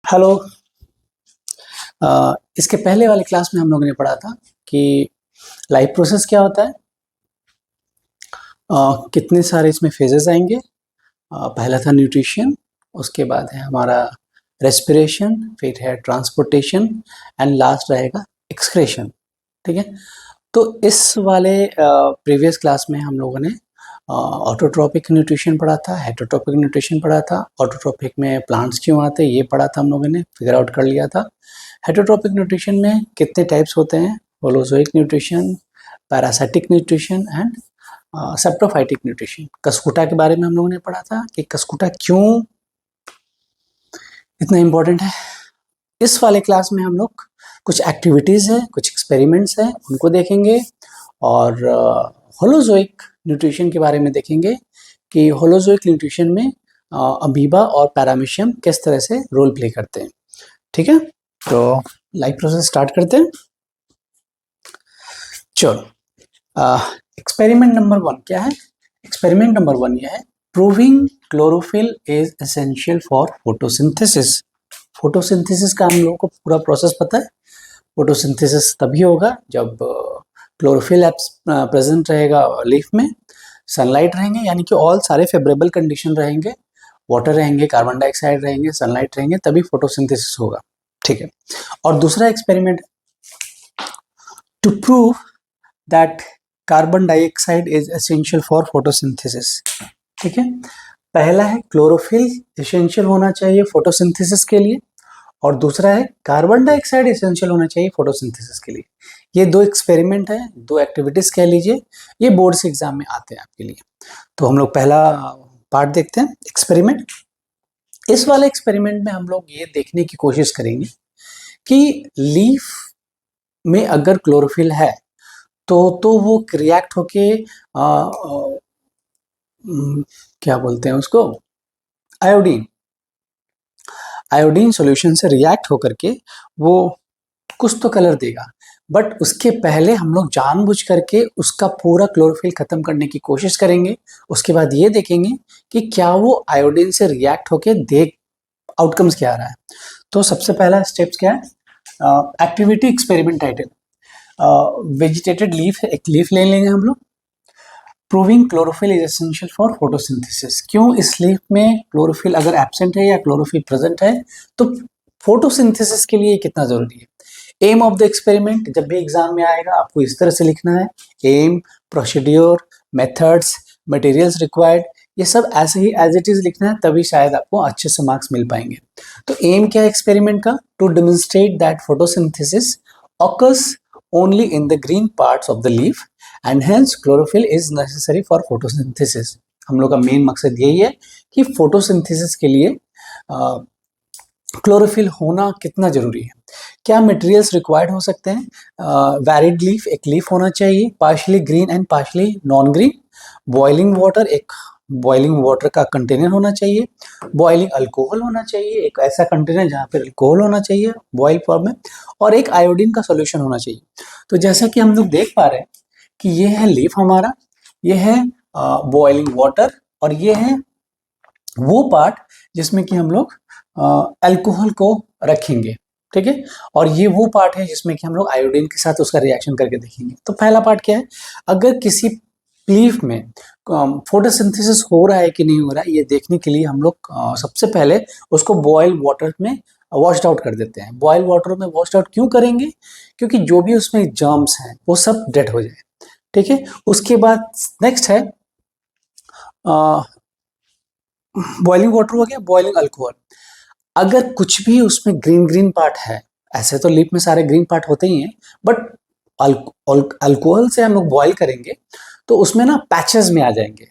Hello. इसके पहले वाले क्लास में हम लोगों ने पढ़ा था कि लाइफ प्रोसेस क्या होता है। कितने सारे इसमें फेजेस आएंगे। पहला था न्यूट्रिशन, उसके बाद है हमारा रेस्पिरेशन, फिर है ट्रांसपोर्टेशन एंड लास्ट रहेगा एक्सक्रेशन। ठीक है, तो इस वाले प्रीवियस क्लास में हम लोगों ने ऑटोट्रॉपिक न्यूट्रिशन पढ़ा था, हेटरोट्रॉपिक न्यूट्रिशन पढ़ा था। ऑटोट्रॉपिक में प्लांट्स क्यों आते हैं ये पढ़ा था, हम लोगों ने फिगर आउट कर लिया था। हेटरोट्रॉपिक न्यूट्रिशन में कितने टाइप्स होते हैं, holozoic nutrition, parasitic nutrition and saprophytic nutrition. Cuscuta के बारे में हम लोगों ने पढ़ा था कि कस्कुटा क्यों इतना इम्पोर्टेंट है। इस वाले क्लास में हम लोग कुछ एक्टिविटीज़ है, कुछ एक्सपेरिमेंट्स हैं, उनको देखेंगे और होलोजोइक न्यूट्रिशन के बारे में देखेंगे कि होलोजोइक न्यूट्रिशन में अमीबा और पैरामीशियम किस तरह से रोल प्ले करते हैं। ठीक है, तो लाइफ प्रोसेस स्टार्ट करते हैं। चलो, एक्सपेरिमेंट नंबर 1 क्या है? एक्सपेरिमेंट नंबर 1 यह है, proving chlorophyll is essential for photosynthesis. Photosynthesis का हम लोगों को पूरा प्रोसेस पता है। फोटोसिंथेसिस तभी होगा जब क्लोरोफिल प्रेजेंट रहेगा लीफ में, सनलाइट रहेंगे, यानी कि ऑल सारे फेवरेबल कंडीशन रहेंगे, वाटर रहेंगे, कार्बन डाइऑक्साइड रहेंगे, सनलाइट रहेंगे, तभी फोटोसिंथेसिस होगा। ठीक है, और दूसरा experiment, to prove that carbon dioxide is essential for photosynthesis. ठीक है, पहला है क्लोरोफिल एसेंशियल होना चाहिए फोटोसिंथेसिस के लिए, और दूसरा है कार्बन डाइऑक्साइड एसेंशियल होना चाहिए फोटोसिंथेसिस के लिए। ये दो एक्सपेरिमेंट है, दो एक्टिविटीज कह लीजिए, ये बोर्ड से एग्जाम में आते हैं आपके लिए। तो हम लोग पहला पार्ट देखते हैं, एक्सपेरिमेंट। इस वाले एक्सपेरिमेंट में हम लोग ये देखने की कोशिश करेंगे कि लीफ में अगर क्लोरोफिल है तो वो रिएक्ट होके क्या बोलते हैं उसको, आयोडीन सॉल्यूशन से रिएक्ट होकर के वो कुछ तो कलर देगा, बट उसके पहले हम लोग जानबूझ करके उसका पूरा क्लोरोफिल खत्म करने की कोशिश करेंगे। उसके बाद ये देखेंगे कि क्या वो आयोडीन से रिएक्ट होके देख आउटकम्स क्या आ रहा है। तो सबसे पहला स्टेप्स क्या है, activity experiment title, vegetated leaf है, एक लीफ ले लेंगे हम लोग। Proving chlorophyll is essential for photosynthesis. क्यों इस लीफ में क्लोरोफिल अगर एब्सेंट है या क्लोरोफिल प्रेजेंट है तो फोटोसिंथेसिस के लिए कितना जरूरी है। एम ऑफ द एक्सपेरिमेंट जब भी एग्जाम में आएगा आपको इस तरह से लिखना है, aim, procedure, methods, materials required, ये सब ऐसे ही एज इट इज लिखना है, तभी शायद आपको अच्छे से मार्क्स मिल पाएंगे। तो एम क्या है एक्सपेरिमेंट का? To demonstrate that photosynthesis occurs only in the green parts of the leaf and hence chlorophyll is necessary for photosynthesis। हम लोग का मेन मकसद यही है कि फोटोसिंथेसिस के लिए क्लोरोफिल होना कितना जरूरी है। क्या मटेरियल्स रिक्वायर्ड हो सकते हैं? वैरिड लीफ, एक लीफ होना चाहिए, partially green and partially non green, boiling water, एक बॉइलिंग वाटर का कंटेनर होना चाहिए, बॉइलिंग अल्कोहल होना चाहिए, एक ऐसा कंटेनर जहाँ पर अल्कोहल होना चाहिए बॉइल फॉर्म में, और एक आयोडीन का सॉल्यूशन होना चाहिए। तो जैसा कि हम लोग देख पा रहे हैं कि ये है लीफ हमारा, ये है बॉइलिंग वाटर, और ये है वो पार्ट जिसमें कि हम लोग अल्कोहल को रखेंगे। ठीक है, और ये वो पार्ट है जिसमें कि हम लोग आयोडीन के साथ उसका रिएक्शन करके देखेंगे। तो पहला पार्ट क्या है, अगर किसी लीफ में फोटोसिंथेसिस हो रहा है कि नहीं हो रहा है, ये देखने के लिए हम लोग सबसे पहले उसको बॉयल वाटर में वॉश्ड आउट कर देते हैं। बॉयल वाटर में वॉश्ड आउट क्यों करेंगे? क्योंकि जो भी उसमें जर्म्स हैं वो सब डेड हो जाए। ठीक है, उसके बाद नेक्स्ट है बॉइलिंग वाटर हो गया, बॉइलिंग अल्कोहल। अगर कुछ भी उसमें ग्रीन ग्रीन पार्ट है, ऐसे तो लीफ में सारे ग्रीन पार्ट होते ही हैं, बट अल्कोहल से हम लोग बॉयल करेंगे तो उसमें ना पैचेस में आ जाएंगे,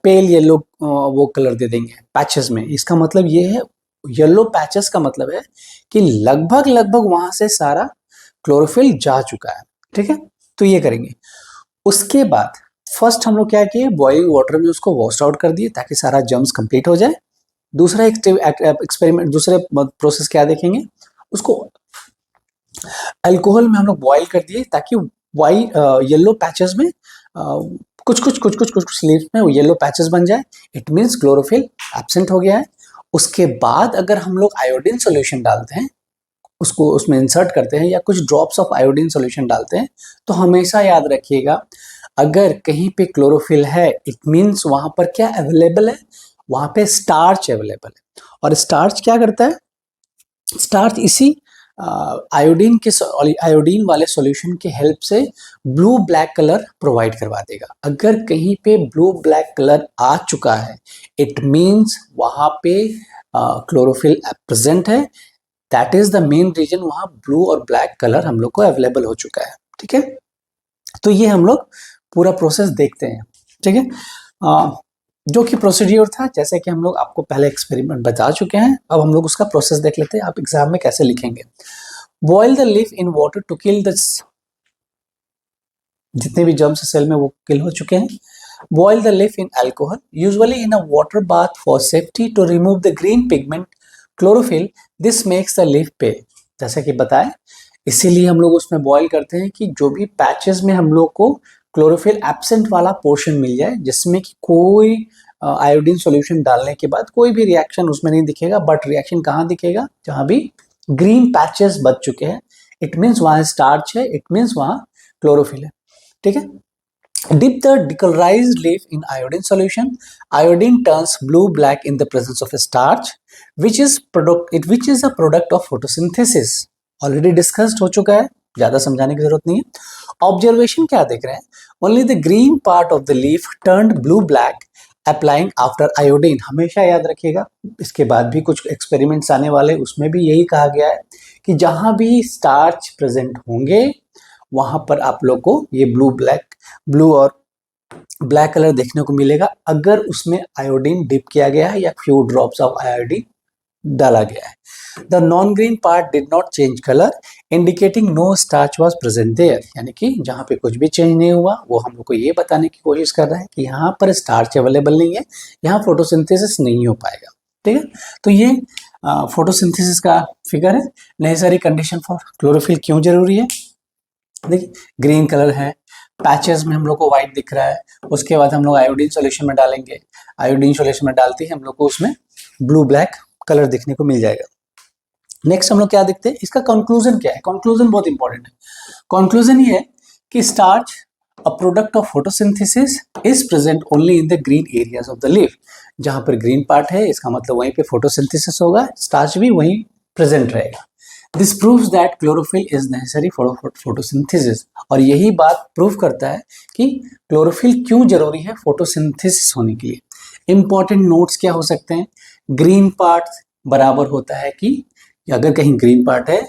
पेल येलो वो कलर दे देंगे पैचेस में। इसका मतलब ये है, येलो पैचेस का मतलब है कि लगभग लगभग वहां से सारा क्लोरोफिल जा चुका है। ठीक है, तो ये करेंगे। उसके बाद फर्स्ट हम लोग क्या किए, बॉइलिंग वाटर में उसको वॉश आउट कर दिए ताकि सारा जर्म्स कंप्लीट हो जाए। दूसरा एक्सपेरिमेंट, दूसरे प्रोसेस क्या देखेंगे, उसको अल्कोहल में हम लोग बॉईल कर दिए ताकि येलो पैचेस में कुछ लीफ में वो येलो पैचेस बन जाए। इट मीन्स क्लोरोफिल एब्सेंट हो गया है। उसके बाद अगर हम लोग आयोडीन सॉल्यूशन डालते हैं, उसको उसमें इंसर्ट करते हैं या कुछ ड्रॉप्स ऑफ आयोडीन सॉल्यूशन डालते हैं, तो हमेशा याद रखिएगा अगर कहीं पे क्लोरोफिल है इट मीन्स वहां पर क्या अवेलेबल है, वहां पे स्टार्च अवेलेबल है। और स्टार्च क्या करता है, स्टार्च इसी आयोडीन वाले सॉल्यूशन के हेल्प से ब्लू ब्लैक कलर प्रोवाइड करवा देगा। अगर कहीं पे ब्लू ब्लैक कलर आ चुका है इट मीन्स वहां पे क्लोरोफिल प्रेजेंट है। That is the main reason वहां ब्लू और ब्लैक कलर हम लोग को अवेलेबल हो चुका है। ठीक है, तो ये हम लोग पूरा प्रोसेस देखते हैं। ठीक है, जो कि प्रोसीड्यूर था, जैसे कि हम लोग आपको पहले एक्सपेरिमेंट बता चुके हैं, अब हम लोग उसका प्रोसेस देख लेते हैं। आप एग्जाम में कैसे लिखेंगे। Boil the leaf in water to kill the, जितने भी जर्म्स सेल में वो किल हो चुके हैं। Boil the leaf in alcohol usually in a water bath for safety to remove the green pigment chlorophyll, this makes the leaf pale. जैसे कि बताएं, इसीलिए हम लोग उसमें बॉयल करते हैं कि जो भी पैचेस में हम लोग को क्लोरोफिल एब्सेंट वाला पोर्शन मिल जाए, जिसमें कि कोई आयोडीन सॉल्यूशन डालने के बाद कोई भी रिएक्शन उसमें नहीं दिखेगा। बट रिएक्शन कहाँ दिखेगा, जहां भी ग्रीन पैचेस बच चुके हैं इट मीन्स वहां स्टार्च है, इट मीन्स वहां क्लोरोफिल है। ठीक है, dip the decolorized leaf in iodine solution. Iodine turns blue black in the presence of a starch, which is a product of photosynthesis. Already discussed हो चुका है, ज्यादा समझाने की जरूरत नहीं है। Observation क्या देख रहे हैं, only the green part of the leaf turned blue black applying after iodine। हमेशा याद रखिएगा, इसके बाद भी कुछ एक्सपेरिमेंट्स आने वाले, उसमें भी यही कहा गया है कि जहां भी स्टार्च प्रेजेंट होंगे वहां पर आप लोग को ये ब्लू और ब्लैक कलर देखने को मिलेगा, अगर उसमें आयोडीन डिप किया गया है या फ्यू ड्रॉप्स ऑफ आयोडीन डाला गया है। The non green part did not change colour indicating no starch was present there. यानी कि जहां पे कुछ भी चेंज नहीं हुआ वो हम लोग को ये बताने की कोशिश कर रहा है कि यहाँ पर स्टार्च अवेलेबल नहीं है, यहाँ फोटोसिंथेसिस नहीं हो पाएगा। ठीक है, तो ये फोटोसिंथेसिस का फिगर है। नेसेसरी कंडीशन फॉर क्लोरोफिल क्यों जरूरी है, देखिए ग्रीन कलर है, पैचेस में हम लोग को व्हाइट दिख रहा है, उसके बाद हम लोग आयोडीन सॉल्यूशन में डालेंगे, आयोडीन सॉल्यूशन में डालते ही हम लोग को उसमें ब्लू ब्लैक कलर देखने को मिल जाएगा। नेक्स्ट हम लोग क्या देखते हैं, इसका कंक्लूजन क्या है। कंक्लूजन बहुत इंपॉर्टेंट है। कंक्लूजन ये है कि starch a product of photosynthesis is present only in the green areas of the leaf. जहां पर ग्रीन पार्ट है इसका मतलब वहीं पे फोटोसिंथेसिस होगा, स्टार्च भी वहीं प्रेजेंट रहेगा। This proves that chlorophyll is necessary for photosynthesis. और यही बात प्रूव करता है कि क्लोरोफिल क्यों जरूरी है फोटोसिंथेसिस होने के लिए। इंपॉर्टेंट नोट्स क्या हो सकते हैं, ग्रीन पार्ट बराबर होता है कि अगर कहीं ग्रीन पार्ट है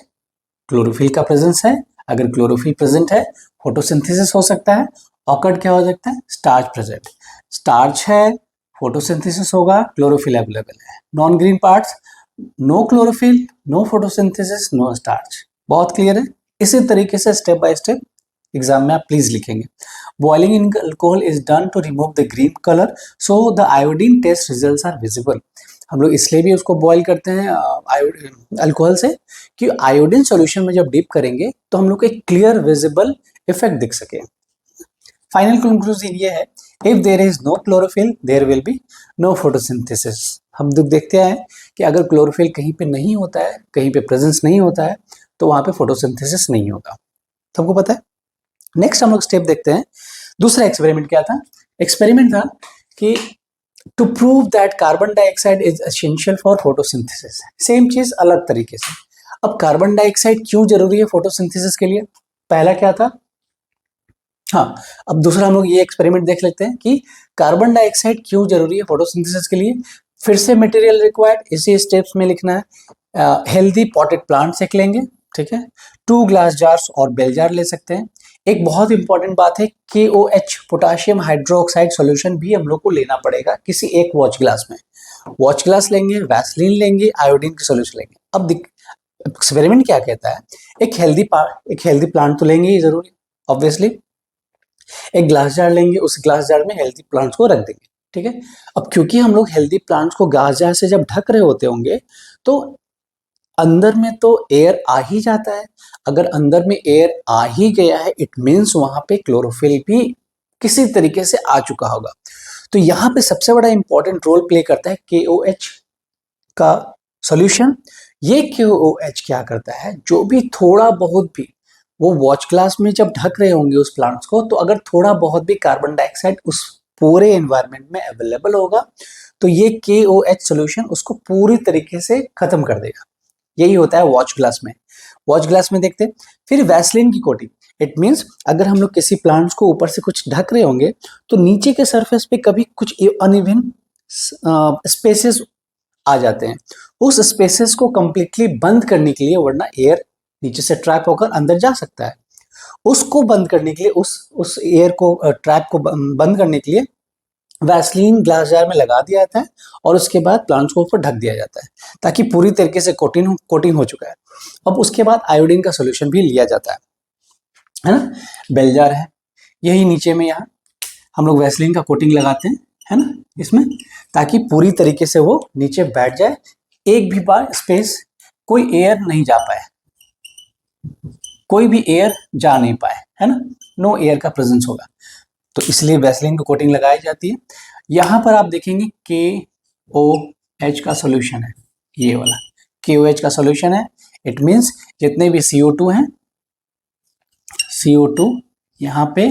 क्लोरोफिल का प्रेजेंस है, अगर क्लोरोफिल प्रेजेंट है फोटोसिंथेसिस हो सकता है। ऑकर्ड क्या हो सकता है, स्टार्च प्रेजेंट, स्टार्च है फोटोसिंथेसिस होगा, क्लोरोफिल अवेलेबल है। Non green parts, no chlorophyll, no photosynthesis, no starch. बहुत क्लियर है। इसी तरीके से स्टेप बाय स्टेप एग्जाम में आप प्लीज लिखेंगे। Boiling in alcohol is done to remove the green colour so the iodine test results are visible. हम लोग इसलिए भी उसको बॉईल करते हैं अल्कोहल से कि आयोडीन सॉल्यूशन में जब डिप करेंगे तो हम लोग को एक क्लियर विजिबल इफेक्ट दिख सके। फाइनल कंक्लूजन ये है, if there is no chlorophyll there will be no photosynthesis. हम देखते हैं कि अगर क्लोरोफिल कहीं पे नहीं होता है, कहीं पे प्रेजेंस नहीं होता है, तो वहां पे फोटोसिंथेसिस नहीं होगा। सबको पता है। नेक्स्ट हम लोग स्टेप देखते हैं। दूसरा एक्सपेरिमेंट क्या था, एक्सपेरिमेंट था कि to prove that carbon dioxide is essential for photosynthesis. Same चीज अलग तरीके से। अब कार्बन डाइऑक्साइड क्यों जरूरी है फोटोसिंथेसिस के लिए, पहला क्या था। हाँ, अब दूसरा हम लोग ये एक्सपेरिमेंट देख लेते हैं कि कार्बन डाइऑक्साइड क्यों जरूरी है फोटोसिंथेसिस के लिए। फिर से मटेरियल रिक्वायर्ड इसी स्टेप्स में लिखना है। हेल्दी पॉटेड प्लांट्स एक लेंगे, ठीक है, 2 ग्लास जार्स और बेल जार ले सकते हैं। एक बहुत इंपॉर्टेंट बात है, KOH पोटाशियम हाइड्रोक्साइड सॉल्यूशन भी हम लोग को लेना पड़ेगा किसी एक वॉच ग्लास में। वॉच ग्लास लेंगे, वैसलीन लेंगे, आयोडीन की सॉल्यूशन लेंगे। अब एक्सपेरिमेंट क्या कहता है, एक हेल्दी प्लांट तो लेंगे ही जरूरी, ऑब्वियसली। एक ग्लास जार लेंगे, उस ग्लास जार में हेल्दी प्लांट्स को रख देंगे, ठीक है। अब क्योंकि हम लोग हेल्दी प्लांट्स को ग्लास जार से जब ढक रहे होते होंगे तो अंदर में तो एयर आ ही जाता है। अगर अंदर में एयर आ ही गया है इट मीन्स वहां पे क्लोरोफिल भी किसी तरीके से आ चुका होगा। तो यहाँ पे सबसे बड़ा इंपॉर्टेंट रोल प्ले करता है KOH का सॉल्यूशन। ये KOH क्या करता है, जो भी थोड़ा बहुत भी वो वॉच ग्लास में जब ढक रहे होंगे उस प्लांट्स को, तो अगर थोड़ा बहुत भी कार्बन डाइऑक्साइड उस पूरे एनवायरनमेंट में अवेलेबल होगा तो ये KOH सॉल्यूशन उसको पूरी तरीके से खत्म कर देगा। यही होता है वॉच ग्लास में। वॉच ग्लास में देखते हैं। फिर वैसलीन की कोटिंग, इट मीन्स अगर हम लोग किसी प्लांट्स को ऊपर से कुछ ढक रहे होंगे तो नीचे के सरफेस पे कभी कुछ अनइवन स्पेसेस आ जाते हैं, उस स्पेसेस को कंप्लीटली बंद करने के लिए, वरना एयर नीचे से ट्रैप होकर अंदर जा सकता है, उसको बंद करने के लिए, उस एयर को ट्रैप को बंद करने के लिए वैसलीन ग्लास जार में लगा दिया जाता है और उसके बाद प्लांट्स को ऊपर ढक दिया जाता है ताकि पूरी तरीके से कोटिंग हो चुका है। अब उसके बाद आयोडीन का सोल्यूशन भी लिया जाता है ना। बेल जार है, यही नीचे में यहाँ हम लोग वैसलीन का कोटिंग लगाते हैं, है ना, इसमें, ताकि पूरी तरीके से वो नीचे बैठ जाए, एक भी बार स्पेस कोई एयर नहीं जा पाए, कोई भी एयर जा नहीं पाए, है ना, नो एयर का प्रेजेंस होगा, तो इसलिए वैसलीन को कोटिंग लगाई जाती है। यहाँ पर आप देखेंगे KOH का सॉल्यूशन है, ये वाला KOH का सॉल्यूशन है। इट मीन्स जितने भी CO2 हैं, CO2 यहाँ पे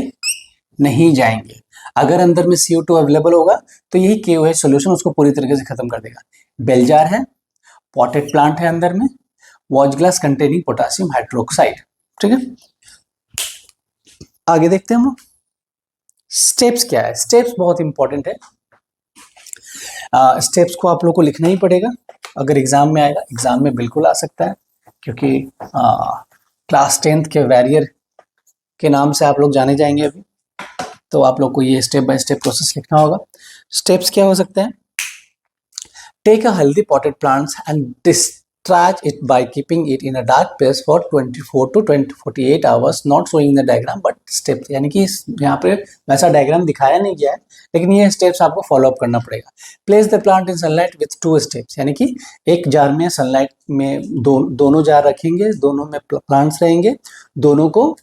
नहीं जाएंगे। अगर अंदर में CO2 अवेलेबल होगा तो यही KOH सॉल्यूशन उसको पूरी तरीके से खत्म कर देगा। बेल जार है, पॉटेड प्लांट है अंदर में, watch glass containing potassium hydroxide, ठीक है। आगे देखते हैं हम लोग स्टेप्स क्या है। स्टेप्स बहुत इंपॉर्टेंट है, स्टेप्स को आप लोग को लिखना ही पड़ेगा, अगर एग्जाम में आएगा, एग्जाम में बिल्कुल आ सकता है, क्योंकि क्लास 10th के वैरियर के नाम से आप लोग जाने जाएंगे अभी, तो आप लोग को ये स्टेप बाय स्टेप प्रोसेस लिखना होगा। स्टेप्स क्या हो सकते हैं? Take a healthy potted plants and destarch it by keeping it in a dark place for 24 to 48 hours, not showing the diagram but steps, यानी कि यहाँ पे वैसा डायग्राम दिखाया नहीं गया है, लेकिन ये स्टेप्स आपको फॉलो अप करना पड़ेगा। Place the plant in sunlight with 2 steps, यानी कि एक जार में सनलाइट में दोनों जार रखेंगे, दोनों में प्लांट्स रहेंगे, दोनों को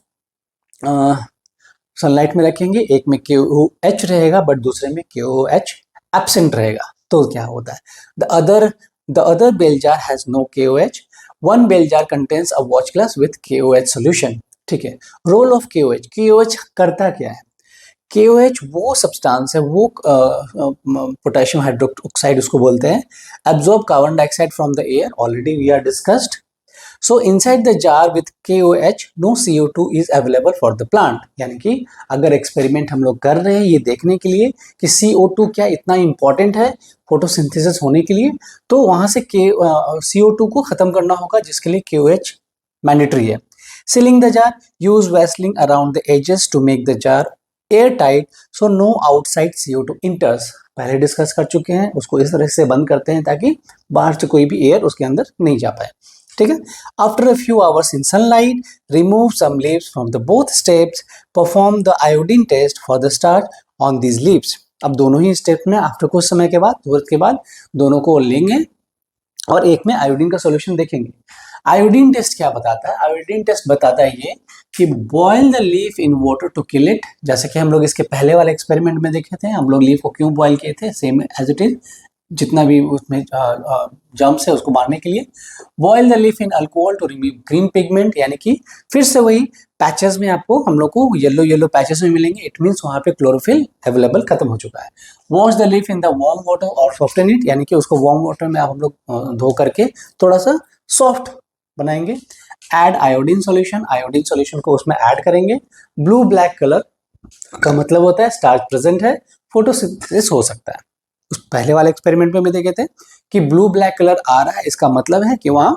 सनलाइट में रखेंगे, एक में KOH रहेगा बट दूसरे में KOH एब्सेंट रहेगा। तो क्या होता है, the other bell jar has no KOH, one bell jar contains a watch glass with KOH solution, ठीक है। रोल ऑफ KOH करता क्या है? KOH वो सब्सटेंस है, वो पोटेशियम हाइड्रोक्साइड उसको बोलते हैं, absorb carbon dioxide from the air, already we are discussed. So inside the jar with KOH, no CO2 is available for the plant, यानी कि अगर एक्सपेरिमेंट हम लोग कर रहे हैं ये देखने के लिए कि CO2 क्या इतना इम्पोर्टेंट है फोटोसिंथेसिस होने के लिए, तो वहां से CO2 को खत्म करना होगा, जिसके लिए KOH मैंडेटरी है। Sealing the jar, use vaseline around the edges to make the jar air tight so no outside CO2 enters, पहले डिस्कस कर चुके हैं, उसको इस तरह से बंद करते हैं ताकि बाहर से कोई भी एयर उसके अंदर नहीं जा पाए, ठीक है। After a few hours in sunlight, remove some leaves from the both steps, perform the iodine test for the starch on these leaves. अब दोनों ही स्टेप में आफ्टर कुछ समय के बाद, तुरंत के बाद दोनों को लेंगे और एक में आयोडीन का सॉल्यूशन देखेंगे। आयोडीन टेस्ट क्या बताता है? आयोडीन टेस्ट बताता है ये कि boil the leaf in water to kill it, जैसे कि हम लोग इसके पहले वाले एक्सपेरिमेंट में देखे थे, हम लोग लीफ को क्यों बॉयल किए थे, सेम एज इट इज, जितना भी उसमें जम्स है उसको मारने के लिए। Boil the leaf in alcohol to remove green pigment, यानी कि फिर से वही पैचेस में आपको, हम लोग को येलो येलो पैचेस में मिलेंगे, इट मीन्स वहाँ पे क्लोरोफिल अवेलेबल खत्म हो चुका है। Wash the leaf in the warm water और सॉफ्टन इट, यानी कि उसको वार्म वाटर में आप हम लोग धो करके थोड़ा सा सॉफ्ट बनाएंगे। Add iodine solution, iodine solution को उसमें ऐड करेंगे। ब्लू ब्लैक कलर का मतलब होता है स्टार्च प्रेजेंट है, फोटोसिंथेसिस हो सकता है। उस पहले वाले एक्सपेरिमेंट में देखे थे कि ब्लू ब्लैक कलर आ रहा है, इसका मतलब है कि वहां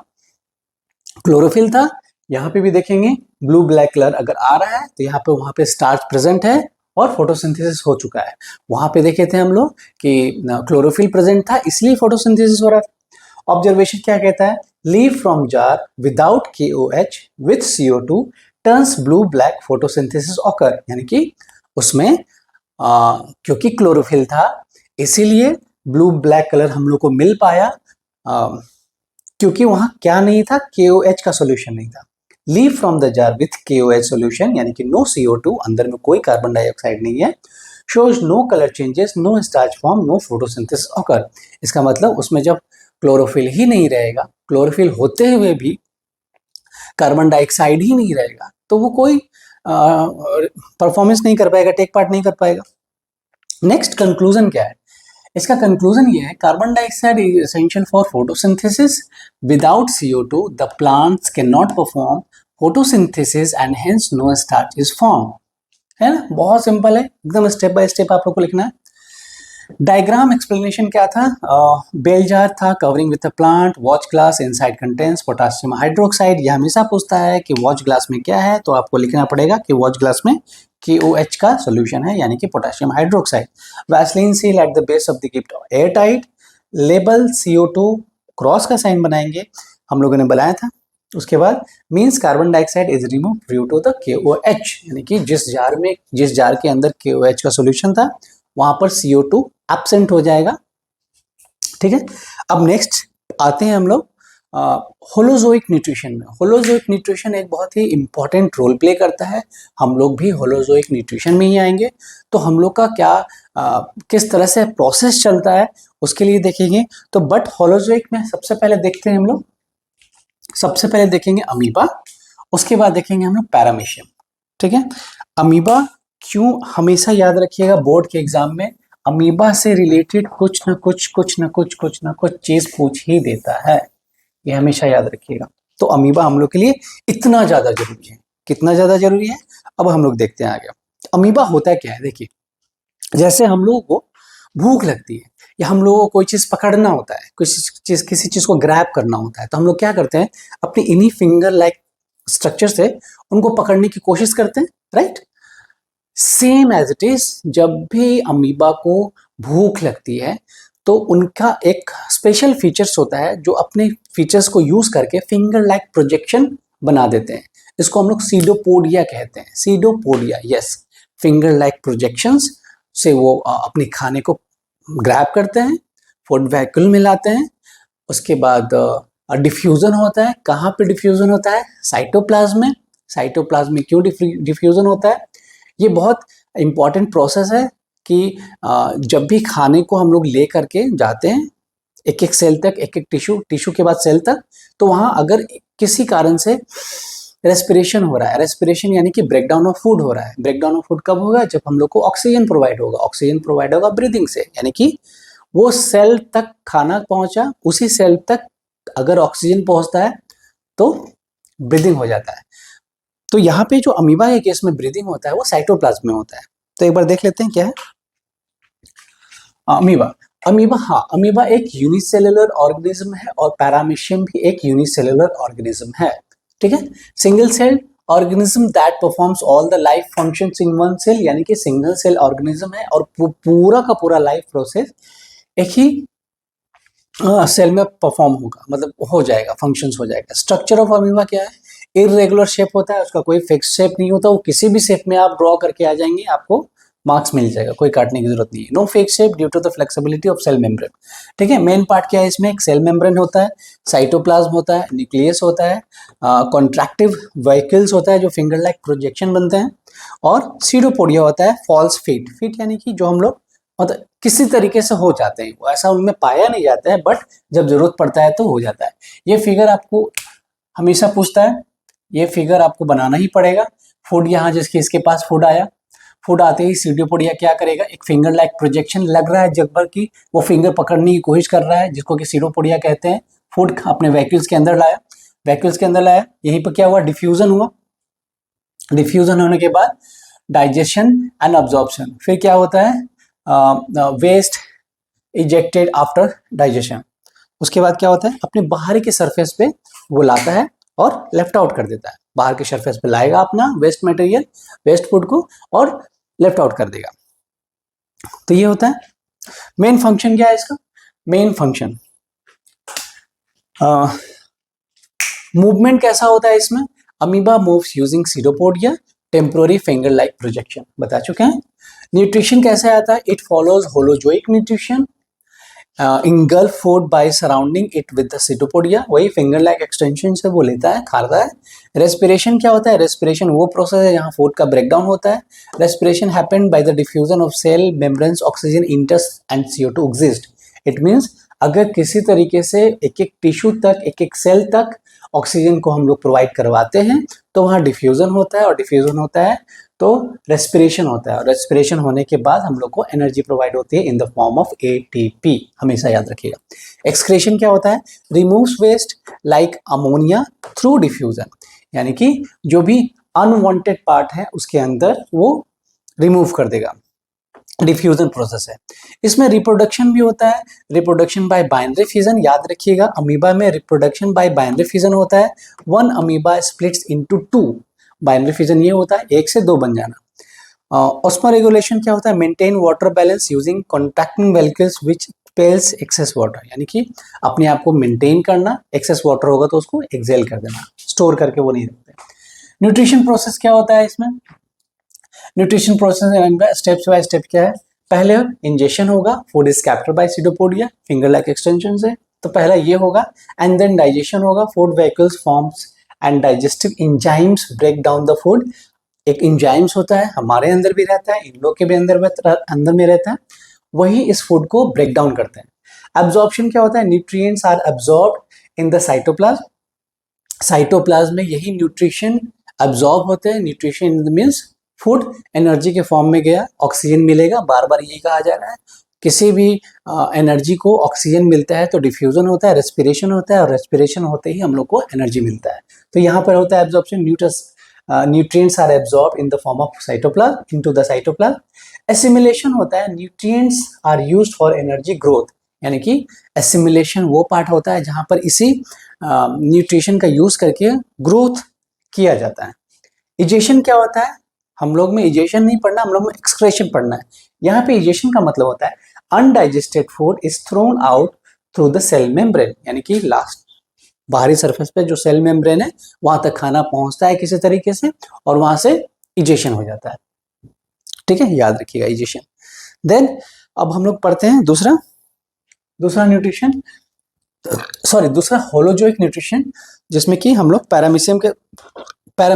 क्लोरोफिल था। यहाँ पे भी देखेंगे ब्लू ब्लैक कलर अगर आ रहा है तो यहाँ पे वहां पे स्टार्च प्रेजेंट है और फोटोसिंथेसिस हो चुका है। वहां पे देखे थे हम लोग कि क्लोरोफिल प्रेजेंट था, इसलिए फोटोसिंथेसिस हो रहा था। ऑब्जर्वेशन क्या कहता है? Leave from jar without KOH with CO2 turns blue black photosynthesis occur, यानी कि उसमें क्योंकि क्लोरोफिल था इसीलिए ब्लू ब्लैक कलर हम लोग को मिल पाया, क्योंकि वहां क्या नहीं था, KOH का सॉल्यूशन नहीं था। Leave from the jar with KOH solution, यानी कि नो CO2, अंदर में कोई कार्बन डाइऑक्साइड नहीं है। Shows no colour changes, no starch form, no photosynthesis occur, इसका मतलब उसमें जब क्लोरोफिल ही नहीं रहेगा, क्लोरोफिल होते हुए भी कार्बन डाइऑक्साइड ही नहीं रहेगा, तो वो कोई परफॉर्मेंस नहीं कर पाएगा, टेक पार्ट नहीं कर पाएगा। नेक्स्ट कंक्लूजन क्या है इसका? कंक्लूजन ये है, carbon dioxide is essential for photosynthesis. Without CO2 the plants can not perform photosynthesis and hence no starch is form. है ना, बहुत सिंपल है, एकदम स्टेप बाय स्टेप आप लोग को लिखना है। डायग्राम एक्सप्लेनेशन क्या था? बेल जार था covering with a plant, watch glass inside contains potassium hydroxide. ये हमेशा पूछता है कि वॉच ग्लास में क्या है, तो आपको लिखना पड़ेगा कि वॉच ग्लास में KOH का सोल्यूशन है, यानी कि potassium hydroxide. Vaseline seal at the base of the gift airtight. Label CO2 cross का साइन बनाएंगे, हम लोगों ने बनाया था। उसके बाद means carbon dioxide is remove due to the KOH, यानी कि जिस जार के अंदर KOH का सोल्यूशन था वहां पर CO2 एब्सेंट हो जाएगा। ठीक है, अब नेक्स्ट आते हैं हम लोग होलोजोइक न्यूट्रिशन में। होलोजोइक न्यूट्रिशन एक बहुत ही इंपॉर्टेंट रोल प्ले करता है, हम लोग भी होलोजोइक न्यूट्रिशन में ही आएंगे। तो हम लोग का क्या किस तरह से प्रोसेस चलता है उसके लिए देखेंगे। तो बट होलोजोइक में सबसे पहले देखते हैं हम लोग, सबसे पहले देखेंगे अमीबा, उसके बाद देखेंगे हम लोग पैरामीशियम। ठीक है, अमीबा क्यों, हमेशा याद रखिएगा बोर्ड के एग्जाम में अमीबा से रिलेटेड कुछ ना कुछ चीज पूछ ही देता है, ये हमेशा याद रखिएगा। तो अमीबा हम लोग के लिए इतना ज्यादा जरूरी है, कितना ज्यादा जरूरी है अब हम लोग देखते हैं आगे। अमीबा होता क्या है, देखिए जैसे हम लोगों को भूख लगती है या हम लोगों को कोई चीज पकड़ना होता है, किसी चीज को ग्रैब करना होता है, तो हम लोग क्या करते हैं, अपनी इन्हीं फिंगर लाइक स्ट्रक्चर से उनको पकड़ने की कोशिश करते हैं, right. Same as it is, जब भी अमीबा को भूख लगती है तो उनका एक स्पेशल फीचर्स होता है जो अपने फीचर्स को यूज करके फिंगर लाइक प्रोजेक्शन बना देते हैं। इसको हम लोग सीडोपोडिया कहते हैं, pseudopodia, yes, finger like projections से वो अपने खाने को ग्रैब करते हैं, फूड वैक्यूल में लाते हैं। उसके बाद डिफ्यूजन होता है, कहाँ पे डिफ्यूजन होता है, साइटोप्लाज्म में। साइटोप्लाज्म में क्यों डिफ्यूजन होता है, ये बहुत इंपॉर्टेंट प्रोसेस है कि जब भी खाने को हम लोग ले करके जाते हैं एक एक सेल तक, एक एक टिश्यू के बाद सेल तक, तो वहां अगर किसी कारण से रेस्पिरेशन हो रहा है, रेस्पिरेशन यानी कि ब्रेकडाउन ऑफ फूड हो रहा है। ब्रेकडाउन ऑफ फूड कब होगा, जब हम लोग को ऑक्सीजन प्रोवाइड होगा, ऑक्सीजन प्रोवाइड होगा ब्रीदिंग से, यानी कि वो सेल तक खाना पहुंचा, उसी सेल तक अगर ऑक्सीजन पहुंचता है तो ब्रीदिंग हो जाता है। तो यहाँ पे जो अमीबा के केस में ब्रीदिंग होता है वो साइटोप्लाज्म में होता है। तो एक बार देख लेते हैं क्या है अमीबा। अमीबा, हाँ, अमीबा एक यूनिसेलुलर ऑर्गेनिज्म है और पैरामीशियम भी एक यूनिसेलुलर ऑर्गेनिज्म है। ठीक है, single cell organism that performs all the life functions in one cell, यानी कि सिंगल सेल ऑर्गेनिज्म है और पूरा का पूरा लाइफ प्रोसेस एक ही सेल में परफॉर्म होगा, मतलब हो जाएगा, फंक्शंस हो जाएगा। स्ट्रक्चर ऑफ अमीबा क्या है, इररेगुलर शेप होता है, उसका कोई फिक्स शेप नहीं होता, वो किसी भी शेप में आप ड्रॉ करके आ जाएंगे, आपको मार्क्स मिल जाएगा, कोई काटने की जरूरत नहीं है। No fix shape due to the flexibility of cell membrane. ठीक है, मेन पार्ट क्या है इसमें, एक सेल मेम्ब्रेन होता है, साइटोप्लाज्म होता है, न्यूक्लियस होता है, कॉन्ट्रैक्टिव वैक्यूल्स होता है जो फिंगर लाइक प्रोजेक्शन बनते हैं, और सीडोपोडिया होता है, फॉल्स फीट। फीट यानी कि जो हम लोग मतलब किसी तरीके से हो जाते हैं, ऐसा उनमें पाया नहीं जाता है, बट जब जरूरत पड़ता है तो हो जाता है। ये फिगर आपको हमेशा पूछता है, ये फिगर आपको बनाना ही पड़ेगा। फूड, यहाँ जिसके इसके पास फूड आया, फूड आते ही सीडोपोडिया क्या करेगा, एक फिंगर लाइक प्रोजेक्शन लग रहा है जग भर की, वो फिंगर पकड़ने की कोशिश कर रहा है, जिसको कि सीडोपोडिया कहते हैं। फूड अपने वैक्यूल्स के अंदर लाया, वैक्यूल्स के अंदर लाया, यहीं पर क्या हुआ, डिफ्यूजन हुआ। डिफ्यूजन होने के बाद डाइजेशन एंड अब्जॉर्प्शन, फिर क्या होता है, वेस्ट इजेक्टेड आफ्टर डाइजेशन। उसके बाद क्या होता है, अपने बाहर के सरफेस पे वो लाता है और लेफ्ट आउट कर देता है, बाहर के सरफेस पे लाएगा अपना वेस्ट मटेरियल, वेस्ट फूड को, और लेफ्ट आउट कर देगा। तो ये होता है मेन फंक्शन। क्या है इसका मेन फंक्शन, मूवमेंट कैसा होता है इसमें, amoeba moves using pseudopodia, temporary finger like projection, बता चुके हैं। न्यूट्रिशन कैसे आता है, it follows holozoic nutrition, engulf food by surrounding it with the cytopodia, वही फिंगर लाइक एक्सटेंशन से वो लेता है, खाता है। रेस्पिरेशन क्या होता है, रेस्पिरेशन वो प्रोसेस है जहाँ फूड का ब्रेकडाउन होता है। Respiration happened by the diffusion of cell membranes, oxygen enters and CO2 exist. It means अगर किसी तरीके से एक एक टिश्यू तक, एक एक सेल तक ऑक्सीजन को हम लोग प्रोवाइड करवाते हैं तो वहाँ डिफ्यूजन होता है, और डिफ्यूजन होता है तो रेस्पिरेशन होता है, और रेस्पिरेशन होने के बाद हम लोग को एनर्जी प्रोवाइड होती है in the form of ATP. हमेशा याद रखिएगा। एक्सक्रीशन क्या होता है? Removes waste like ammonia through diffusion, यानी कि जो भी अनवांटेड पार्ट है उसके अंदर वो रिमूव कर देगा। डिफ्यूजन प्रोसेस है। इसमें रिप्रोडक्शन भी होता है, रिप्रोडक्शन बाय बाइनरी फिजन। याद रखिएगा, अमीबा में रिप्रोडक्शन बाय बाइनरी फिजन होता है। One amoeba splits into two. Binary fission ये होता है एक से दो बन जाना। ऑस्मो रेगुलेशन क्या होता है? Maintain water balance using contracting vesicles which expels excess water, यानी कि अपने आप को मेंटेन करना, एक्सेस वाटर होगा तो उसको एक्सेल कर देना, स्टोर करके वो नहीं रखते। न्यूट्रिशन प्रोसेस क्या होता है इसमें? Nutrition process steps by step क्या है? पहले इंजेक्शन होगा, food is captured by pseudopodia finger like extension से, तो पहला ये होगा। एंड देन डाइजेशन होगा, food vehicles forms and digestive enzymes break down the food. एक एंजाइम्स होता है, हमारे अंदर भी रहता है, इन लोग के भी अंदर में रहता है, वही इस फूड को ब्रेक डाउन करते हैं। एब्जॉर्प्शन क्या होता है? Nutrients are absorbed in the cytoplasm. Cytoplasm में यही न्यूट्रिशन एब्जॉर्ब होते हैं। न्यूट्रिशन मीन्स फूड एनर्जी के फॉर्म में गया, ऑक्सीजन मिलेगा, बार बार यही कहा जा रहा है। किसी भी एनर्जी को ऑक्सीजन मिलता है तो डिफ्यूजन होता है, रेस्पिरेशन होता है, और रेस्पिरेशन होते ही हम लोग को एनर्जी मिलता है। तो यहाँ पर होता है absorption, nutrients are absorb in the form of cytoplasm into the cytoplasm. Assimilation होता है, nutrients are used for energy growth, यानी कि एसिमिलेशन वो पार्ट होता है जहाँ पर इसी न्यूट्रिशन का यूज करके ग्रोथ किया जाता है। इजेशन क्या होता है? हम लोग में इजेशन नहीं पढ़ना, हम लोग में एक्सक्रेशन पढ़ना है। यहाँ पे इजेशन का मतलब होता है undigested food is thrown out through the cell membrane, यानी कि लास्ट बाहरी सरफेस पे जो सेल मेम्ब्रेन है वहां तक खाना पहुंचता है किसी तरीके से, और वहां से इजेशन हो जाता है। ठीक है, याद रखिएगा इजेशन। देन अब हम लोग पढ़ते हैं दूसरा न्यूट्रिशन, सॉरी दूसरा होलोजोइक न्यूट्रिशन, जिसमें कि हम लोग पैरामीशियम के बारे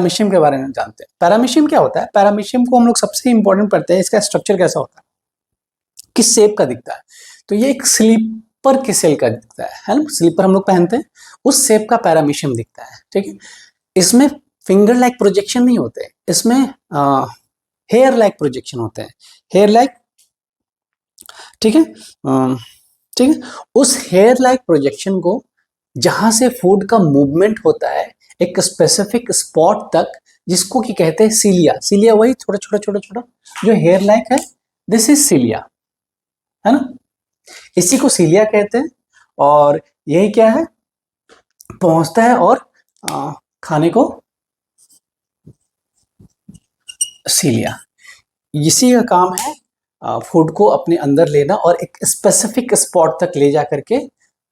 में जानते हैं। पैरामीशियम क्या होता है? पैरामीशियम को हम लोग सबसे इंपॉर्टेंट पढ़ते हैं, इसका स्ट्रक्चर कैसा होता है, किस शेप का दिखता है। तो ये एक स्लीपर के सेल का दिखता है ना, स्लीपर हम लोग पहनते हैं, उस शेप का पैरामीशियम दिखता है। ठीक है, इसमें फिंगर लाइक प्रोजेक्शन नहीं होते, इसमें हेयर लाइक प्रोजेक्शन होते हैं, हेयर लाइक। ठीक है, ठीक है, उस हेयर लाइक प्रोजेक्शन को जहां से फूड का मूवमेंट होता है एक स्पेसिफिक स्पॉट तक, जिसको कि कहते हैं सीलिया। सीलिया वही छोटा छोटा जो हेयर लाइक है, दिस इज सीलिया, है ना, इसी को सीलिया कहते हैं। और यही क्या है, पहुंचता है और खाने को सीलिया, इसी का काम है फूड को अपने अंदर लेना और एक स्पेसिफिक स्पॉट तक ले जा करके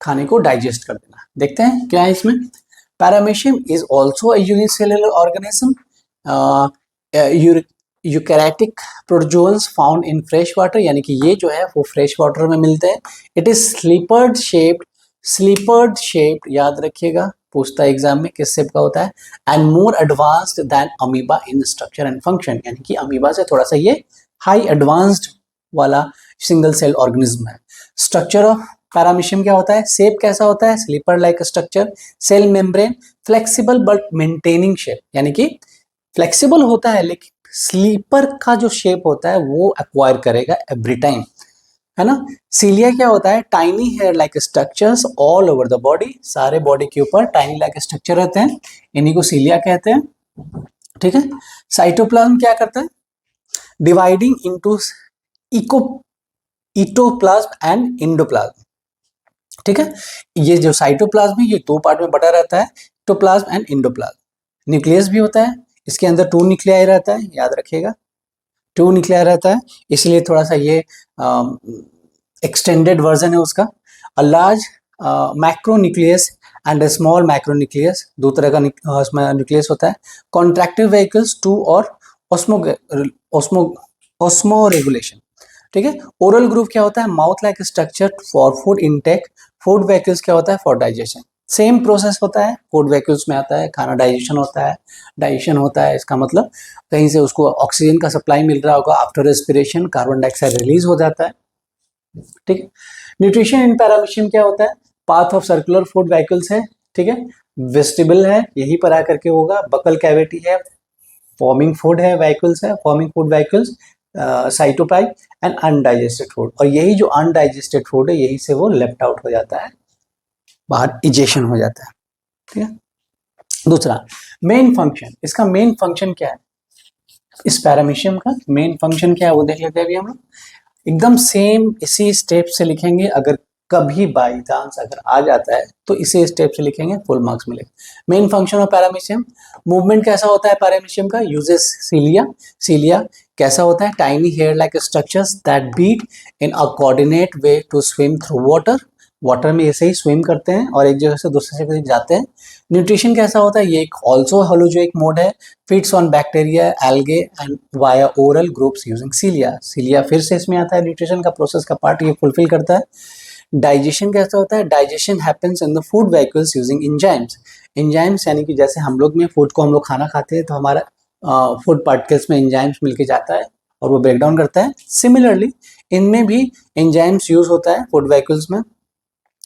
खाने को डाइजेस्ट कर देना। देखते हैं क्या है इसमें। Paramecium is also a unicellular organism, eukaryotic protozoans found in fresh water, यानी कि ये जो है वो फ्रेश वाटर में मिलते हैं। इट इज स्लीपर्ड शेप्ड, याद रखिएगा, पूछता है एग्जाम में किस शेप का होता है। And more advanced than amoeba in structure and function, यानी कि अमीबा से थोड़ा सा ये हाई एडवांस्ड वाला सिंगल सेल ऑर्गेनिज्म है। स्ट्रक्चर ऑफ पैरामीशियम क्या होता है? शेप कैसा होता है? Slipper like structure, cell membrane, flexible but maintaining shape, यानी कि फ्लेक्सिबल होता है लेकिन स्लीपर का जो शेप होता है वो एक्वायर करेगा एवरी टाइम, है ना। सीलिया क्या होता है? Tiny hair like structures all over the body, सारे बॉडी के ऊपर टाइनी लाइक स्ट्रक्चर रहते हैं, इन्हीं को सीलिया कहते हैं। ठीक है, साइटोप्लाज्म क्या करता है? Dividing into ectoplasm and endoplasm. ठीक है, ये जो साइटोप्लाज्म है ये दो पार्ट में बटा रहता है, इटोप्लाज्म एंड एंडोप्लाज्म। न्यूक्लियस भी होता है, इसके अंदर 2 न्यूक्लियाई रहता है, याद रखिएगा 2 न्यूक्लियाई रहता है, इसलिए थोड़ा सा ये एक्सटेंडेड वर्जन है उसका। A large macro nucleus and a small macro nucleus, दो तरह का न्यूक्लियस होता है। कॉन्ट्रैक्टिव व्हीकल्स 2 और ऑस्मो रेगुलेशन। ठीक है, ओरल ग्रूव क्या होता है? Mouth like structure for food intake. Food vehicles क्या होता है? For digestion. सेम प्रोसेस होता है, फूड व्हीकल्स में आता है, खाना डाइजेशन होता है, इसका मतलब कहीं से उसको ऑक्सीजन का सप्लाई मिल रहा होगा, after respiration carbon dioxide release हो जाता है। ठीक है, न्यूट्रिशन इन पैरामीशियम क्या होता है? Path of circular food vehicles है, ठीक है, वेस्टिबल है, यहीं पर आकर के होगा, बकल कैविटी है, फॉर्मिंग फूड है, व्हीकल्स है, forming food vehicles, cytoplasm and undigested food. और यही जो अनडाइजेस्टेड फूड है यही से वो लेफ्ट आउट हो जाता है, बाहर इजेशन हो जाता है, ठीक है। दूसरा मेन फंक्शन, इसका मेन फंक्शन क्या है? इस पैरामीशियम का मेन फंक्शन क्या है वो देख लेते हैं अभी हम लोग। एकदम सेम इसी स्टेप से लिखेंगे, अगर कभी बाई चांस अगर आ जाता है तो इसी स्टेप से लिखेंगे, फुल मार्क्स मिलेगा। Main function of paramecium, movement कैसा होता है पैरामीशियम का? यूजेस सीलिया। सीलिया कैसा होता है? Tiny hair like structures that beat in a coordinate way to swim through water. Water में ऐसे ही स्विम करते हैं और एक जगह से दूसरे जगह जाते हैं। न्यूट्रिशन कैसा होता है? ये एक ऑल्सो होलोजोइक मोड है, feeds on bacteria, algae and via oral grooves using cilia. Cilia फिर से इसमें आता है, न्यूट्रिशन का प्रोसेस का पार्ट ये फुलफिल करता है। डाइजेशन कैसा होता है? Digestion happens in the food vehicles using enzymes. Enzymes यानी कि जैसे हम लोग में फूड को हम लोग खाना खाते हैं तो हमारा फूड पार्टिकल्स में एंजाइम्स मिलके जाता है और वो ब्रेक डाउन करता है। सिमिलरली इनमें भी एंजाइम्स यूज होता है फूड व्हीकल्स में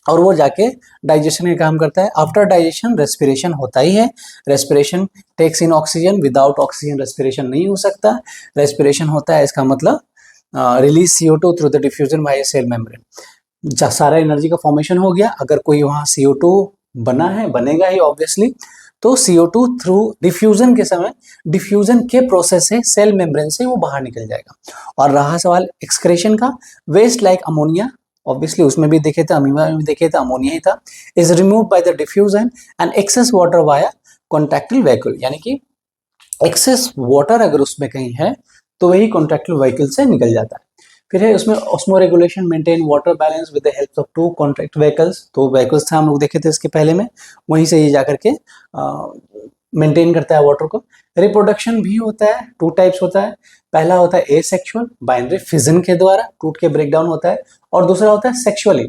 और वो जाके डाइजेशन का काम करता है। आफ्टर डाइजेशन रेस्पिरेशन होता ही है। Respiration takes in oxygen, without oxygen respiration नहीं हो सकता। रेस्पिरेशन होता है इसका मतलब release CO2 through the diffusion by cell membrane. सारा एनर्जी का फॉर्मेशन हो गया। अगर कोई वहाँ CO2 बना है, बनेगा ही ऑब्वियसली, तो CO2 थ्रू डिफ्यूजन के समय, डिफ्यूजन के प्रोसेस से सेल मेम्ब्रेन से वो बाहर निकल जाएगा। और रहा सवाल एक्सक्रेशन का, वेस्ट लाइक अमोनिया, ऑब्वियसली उसमें भी देखे थे, अमीबा में भी देखे थे, अमोनिया ही था, is remove by the diffusion and excess water via contractile vehicle. यानी कि एक्सेस वाटर अगर उसमें कहीं है तो वही कॉन्ट्रैक्टाइल व्हीकल से निकल जाता है। फिर है उसमें osmo regulation, maintain water balance with the help of 2 contract vehicles. तो व्हीकल्स था हम लोग देखे थे इसके पहले में, वहीं से ये जाकर के मेंटेन करता है वाटर को। रिप्रोडक्शन भी होता है, 2 टाइप्स होता है। पहला होता है एसेक्सुअल, बाइनरी फिजन के द्वारा टूट के ब्रेक डाउन होता है, और दूसरा होता है sexually,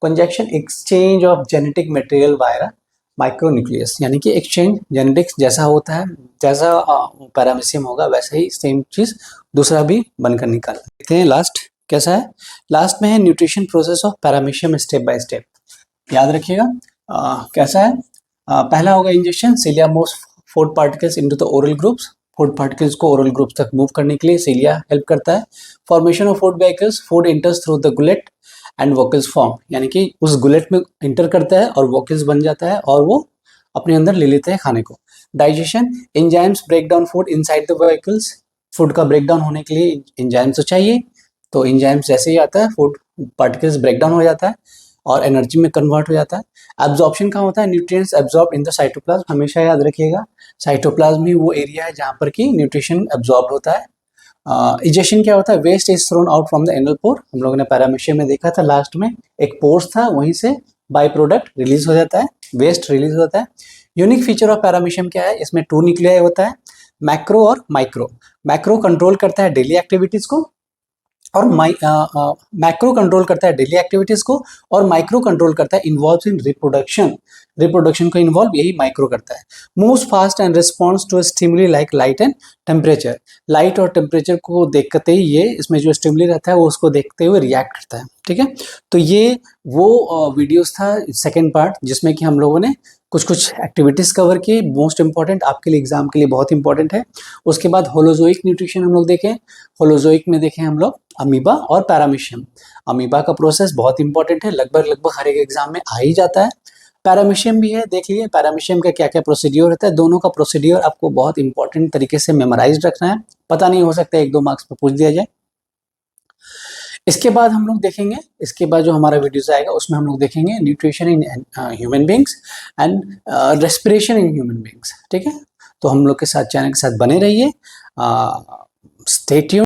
conjunction, exchange of genetic material वायरा micronucleus. यानी कि एक्सचेंज जेनेटिक्स जैसा होता है, जैसा पैरामीशियम होगा वैसे ही सेम चीज दूसरा भी बनकर निकाल। देखते हैं लास्ट कैसा है। लास्ट में है nutrition process of paramecium step by step. याद रखिएगा कैसा है। पहला होगा ingestion, cilia moves food particles into the oral grooves. Food particles को ओरल ग्रुप्स तक मूव करने के लिए सीलिया हेल्प करता है। Formation of food vacuoles, food enters through the gullet and vacuoles form. यानी कि उस गुलेट में इंटर करता है और वोकल्स बन जाता है और वो अपने अंदर ले लेते हैं खाने को। Digestion, enzymes break down food inside the vehicles. Food का ब्रेक डाउन होने के लिए एंजाइम्स तो चाहिए, तो एंजाइम्स जैसे ही आता है फूड पार्टिकल्स ब्रेक डाउन हो जाता है और एनर्जी में कन्वर्ट हो जाता है। एब्जॉर्प्शन कहाँ होता है? Nutrients absorb in the cytoplasm. हमेशा याद रखिएगा साइटोप्लाज्म ही वो एरिया है जहाँ पर कि न्यूट्रिशन एब्जॉर्ब होता है। इजेशन क्या होता है? Waste is thrown out from the anal pore. हम लोगों ने पैरामीशियम में देखा था, लास्ट में एक पोर्स था, वहीं से बाई प्रोडक्ट रिलीज हो जाता है, वेस्ट रिलीज होता है। यूनिक फीचर ऑफ पैरामीशियम क्या है? इसमें 2 न्यूक्लियाई होता है, मैक्रो और माइक्रो। मैक्रो कंट्रोल करता है डेली एक्टिविटीज को और मैक्रो कंट्रोल करता है डेली एक्टिविटीज को, और माइक्रो कंट्रोल करता है इन्वॉल्व इन रिप्रोडक्शन। रिप्रोडक्शन को इन्वॉल्व यही माइक्रो करता है। Moves fast and response to stimuli like light and temperature. Light और टेम्परेचर को देखते ही ये इसमें जो स्टिमुली रहता है वो उसको देखते हुए रिएक्ट करता है, ठीक है। तो ये वो वीडियोस था सेकेंड पार्ट जिसमें कि हम लोगों ने कुछ एक्टिविटीज कवर की, मोस्ट इंपॉर्टेंट आपके लिए एग्जाम के लिए बहुत इंपॉर्टेंट है। उसके बाद होलोजोइक न्यूट्रिशन हम लोग देखें। होलोजोइक में देखें हम लोग अमीबा और पैरामीशियम। अमीबा का प्रोसेस बहुत इंपॉर्टेंट है, लगभग हर एक एग्जाम में आ ही जाता है। पैरामीशियम भी है, देख लिए पैरामीशियम का क्या क्या प्रोसीड्योर रहता है। दोनों का प्रोसीड्योर आपको बहुत इंपॉर्टेंट तरीके से मेमोराइज रखना है, पता नहीं हो सकता 1-2 मार्क्स में पूछ दिया जाए। इसके बाद हम लोग देखेंगे, इसके बाद जो हमारा वीडियोस आएगा उसमें हम लोग देखेंगे nutrition in human beings and respiration in human beings, ठीक है। तो हम लोग के साथ चैनल के साथ बने रहिए, स्टे ट्यून्ड।